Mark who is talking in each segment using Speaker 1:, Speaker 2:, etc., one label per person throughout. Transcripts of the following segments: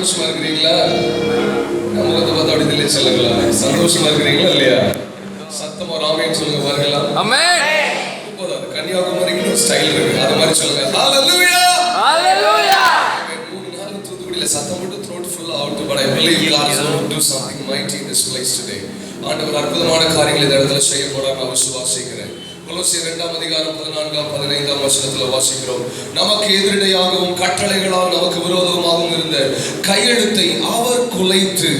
Speaker 1: சந்தோஷமா இருக்கிறீங்களா? நம்ம வந்து பார்த்தா அப்படி இல்லை சொல்லுங்களா? சந்தோஷமா இருக்கிறீங்களா இல்லையா? சத்தமா ராமேன்னு சொல்லுங்க பார்க்கலாம். ஆமென். இப்போதான் கன்னியாகுமரிக்கு ஒரு ஸ்டைல் இருக்கு, அது மாதிரி சொல்லுங்க. ஹalleluya ஹalleluya. மூணு நாள் தூத்துக்குடியில சத்தம் போட்டு throat full out, but I believe God is going to do something mighty in this place today. ஆண்டவர் அற்புதமான காரியங்களை இந்த இடத்துல செய்ய போறார் நான் விசுவாசிக்கிறேன். கொலோசியர் 2ஆம் அதிகாரம் 14ஆம் 15ஆம் வசனத்துல வாசிக்கிறோம். நமக்கு எதிரடையாகவும் கட்டளைகளால் நமக்கு விரோதமாகவும் இருந்த கையெழுத்தை அவர் குலைத்து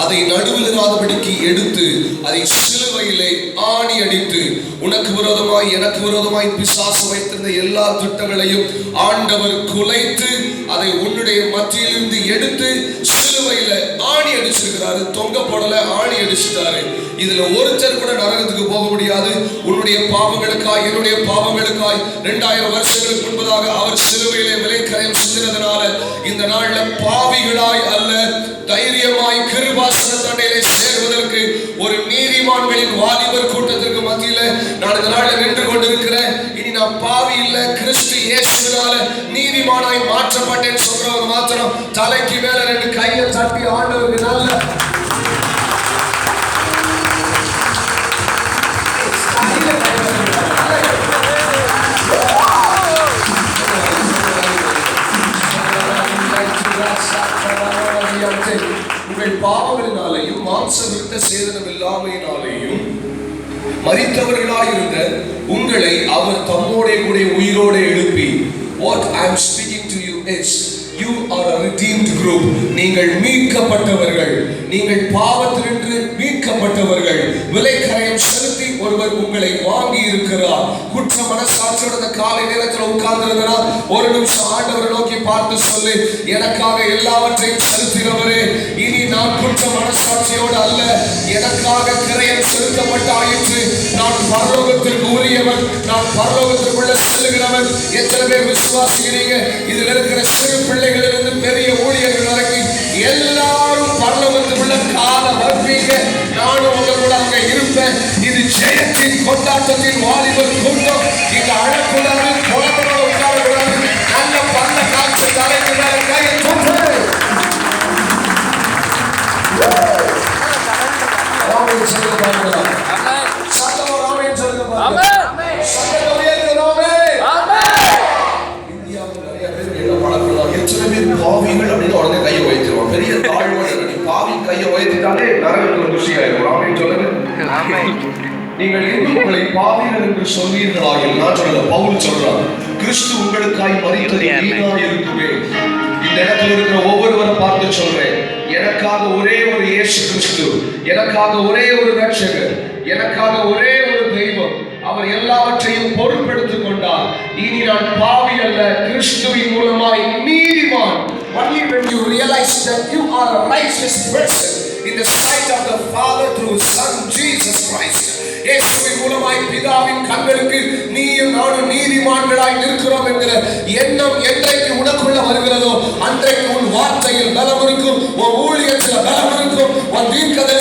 Speaker 1: அதை நடுவில் இராதபடிக்கு எடுத்து அதை சிலுவையிலே ஆணி அடித்து உனக்கு விரோதமாய் எனக்கு விரோதமாய் பிசாசு வைத்திருந்த எல்லா திட்டங்களையும் ஆண்டவர் குலைத்து அதை உன்னுடைய மத்தியிலிருந்து எடுத்து சிலுவையில ஆணி அடிச்சிருக்கிறாரு. தொங்க போடல, ஆணி அடிச்சிட்டாரு. இதுல ஒருத்தர் கூட நரகத்துக்கு போக முடியாது. உன்னுடைய பாவங்களுக்காய் என்னுடைய பாவங்களுக்காய் 2000 வருஷங்களுக்கு முன்பதாக அவர் சிலுவையிலே விலைக்கரையம் செஞ்சதுனால இந்த நாள்ல பாவிகளாய் அல்ல, தைரியமாய் கிருபாசன தண்டையிலே சேர்வதற்கு ஒரு நீதிமான்களின் வாலிபர் கூட்டத்திற்கு மத்தியில நான் இந்த நாள்ல நின்று கொண்டிருக்கிறேன். இனி நான் பாவி இல்ல, கிறிஸ்து இயேசுவினால நீதிமானாய் மாற்றப்பட்டேன் சொல்றவங்க மாத்திரம் தலைக்கு மேல 2 கையை தட்டி ஆண்டவருக்கு நல்ல உங்கள் பாவங்களினாலேயும் மாம்ச விருத்த சேதனம் இல்லாமையினாலேயும் மரித்தவர்களாயிருந்த உங்களை அவர் தம்மோடே கூட உயிரோடு எழுப்பி, what I am speaking to you is you are a redeemed group. நீங்கள் மீட்கப்பட்டவர்கள், நீங்கள் பாவத்திலிருந்து மீட்கப்பட்டவர்கள். விலைக்கரையம் செலுத்தி ஒருவர் உங்களை வாங்கி இருக்கிறார். குற்ற மனசாட்சியோட அந்த காலை நேரத்தில் உட்கார்ந்திருந்தா ஒரு நிமிஷம் ஆண்டவரை நோக்கி பார்த்து சொல்லு, எனக்காக எல்லாவற்றையும் செலுத்தினவரே, இனி நான் குற்ற மனசாட்சியோடு அல்ல, எனக்காக கிரயம் செலுத்தப்பட்டாயிற்று. நான் பரலோகத்திற்கு உரியவன், நான் பரலோகத்திற்குள்ள செல்லுகிறவன். எத்தனை பேர் விசுவாசிக்கிறீங்க? இதில் இருக்கிற சிறு பிள்ளைகளிலிருந்து பெரிய ஊழியர்கள் வரைக்கும் எல்லாரும் பரலோகத்துக்குள்ள கால வருவீங்க. நானும் உங்க கூட அங்க இருப்பேன். இது ஜெயத்தின் கொண்டாட்டத்தின் வாலிபர் கூட்டம். இங்க அழக்கூடாது, குழந்தைகளை உட்காரக்கூடாது. நல்ல பல்ல காட்சி தலைக்கு மேல கையை தூக்கு. ராமன் சொல்லுங்க பாருங்க. சத்தமா ராமன் சொல்லுங்க பாருங்க. சத்தமா ராமன். பாவிகள் அப்படின்னு உடனே கையை உயர்த்திடுவான். பெரிய தாழ்வான பாவி கையை உயர்த்திட்டாலே நரகத்துல ருசியாயிருக்கும். ராமன் சொல்லுங்க. நீங்கள் இன்னும் உங்களை பாவிகள் என்று சொல்வீர்களாகில், நான் சொல்லல, பவுல் சொல்றான், கிறிஸ்து உங்களுக்காய் மரித்தது வீணாய் இருக்குமே. இந்த இடத்துல இருக்கிற ஒவ்வொருவரை பார்த்து சொல்றேன், எனக்காக ஒரே ஒரு இயேசு கிறிஸ்து, எனக்காக ஒரே ஒரு ரட்சகர், எனக்காக ஒரே ஒரு தெய்வம், அவர் எல்லாவற்றையும் பொறுப்பெடுத்துக் கொண்டார். இனி நான் பாவி அல்ல, கிறிஸ்துவின் மூலமாய் நீதிமான். Only when you realize that you are a righteous person in the sight of the Father through His Son Jesus Christ. இயேசுவின் மூலமாய் பிதாவின் கண்களுக்கு நீயும் நானும் நீதிமான்களாய் நிற்கிறோம் என்கிற எண்ணம் என்றைக்கு உனக்குள்ள வருகிறதோ அன்றைக்கு உன் வார்த்தையில் பலம் இருக்கும், உன் ஊழியத்தில் பலம் இருக்கும், உன் தீர்க்கதரிசனத்தில்